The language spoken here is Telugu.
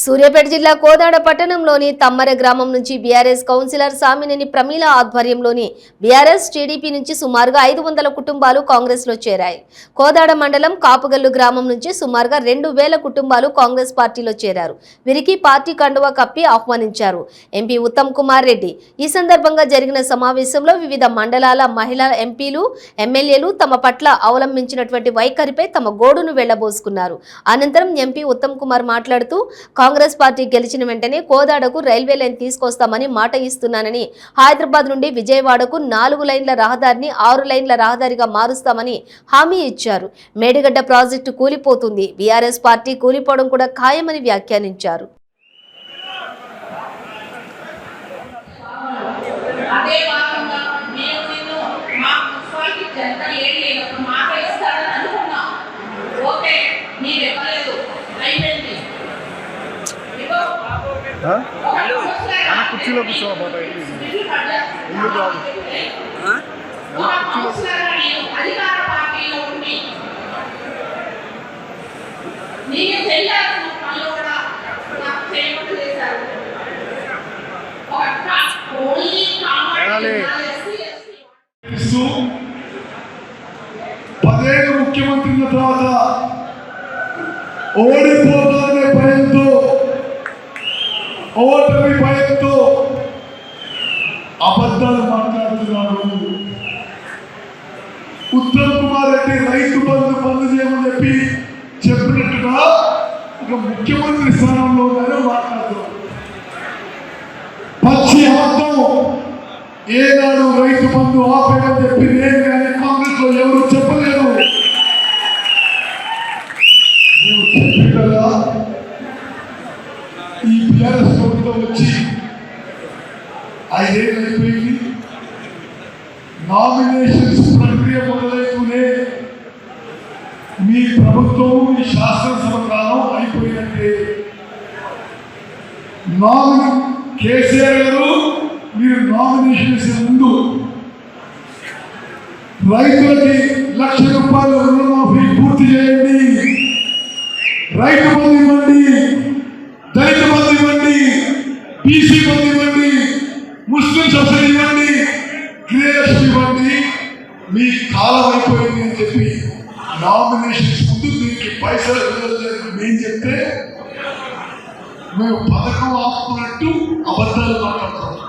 సూర్యాపేట జిల్లా కోదాడ పట్టణంలోని తమ్మర గ్రామం నుంచి బీఆర్ఎస్ కౌన్సిలర్ సామినేని ప్రమీల ఆధ్వర్యంలోని బీఆర్ఎస్ టీడీపీ నుంచి సుమారుగా 500 కుటుంబాలు కాంగ్రెస్ లో చేరాయి. కోదాడ మండలం కాపుగల్లు గ్రామం నుంచి సుమారుగా 2000 కుటుంబాలు కాంగ్రెస్ పార్టీలో చేరారు. వీరికి పార్టీ కండువా కప్పి ఆహ్వానించారు. ఎంపీ ఉత్తమ్ కుమార్ రెడ్డి ఈ సందర్భంగా జరిగిన సమావేశంలో వివిధ మండలాల మహిళా ఎంపీలు ఎమ్మెల్యేలు తమ పట్ల అవలంబించినటువంటి వైఖరిపై తమ గోడును వెళ్లబోసుకున్నారు. అనంతరం ఎంపీ ఉత్తమ్ కుమార్ మాట్లాడుతూ కాంగ్రెస్ పార్టీ గెలిచిన వెంటనే కోదాడకు రైల్వే లైన్ తీసుకొస్తామని మాట ఇస్తున్నానని, హైదరాబాద్ నుండి విజయవాడకు 4 లైన్ల రహదారిని 6 లైన్ల రహదారిగా మారుస్తామని హామీ ఇచ్చారు. మేడిగడ్డ ప్రాజెక్టు కూలిపోతుంది, బీఆర్ఎస్ పార్టీ కూలిపోవడం కూడా ఖాయమని వ్యాఖ్యానించారు. కుర్చీలో కూర్చోబోతా పదేళ్ళు ముఖ్యమంత్రి తర్వాత ఓడిపోతానే భయంతో, ఓటమి భయంతో అబద్ధాలు మాట్లాడుతున్నాడు. ఉత్తమ్ కుమార్ రెడ్డి రైతు బంధు చేయమని చెప్పినట్టుగా ఒక ముఖ్యమంత్రి స్థానంలో మాట్లాడుతున్నాడు. పచ్చి అబద్ధం. ఏనాడు రైతు బంధు ఆపేమని చెప్పి నేను కానీ కాంగ్రెస్ లో ఎవరు చెప్పలేదు. ఈ బీఆర్ఎస్ ప్రభుత్వం వచ్చి 5 ఏళ్ళు అయిపోయింది. నామినేషన్స్ ప్రక్రియ మొదలైతూనే మీ ప్రభుత్వం, మీ శాసనసభ కాలం అయిపోయినట్టే. కేసీఆర్ గారు మీరు నామినేషన్ వేసే ముందు రైతులకి 1,00,000 రూపాయలు రుణమాఫీ పూర్తి చేయండి, రైతు బంధు ఇవ్వండి, దళిత బంధు ఇవ్వండి, బీసీ బంధు ఇవ్వండి, ముస్లిం సబ్సిడీ ఇవ్వండి, గృహలక్ష్మి ఇవ్వండి, మీ కాలం అయిపోయింది అని చెప్పి నామినేషన్స్ ముందు దీనికి పైసలు విడుదల మేము చెప్తే మేము పథకం ఆపుకున్నట్టు అబద్ధాలు మాట్లాడుతున్నాం.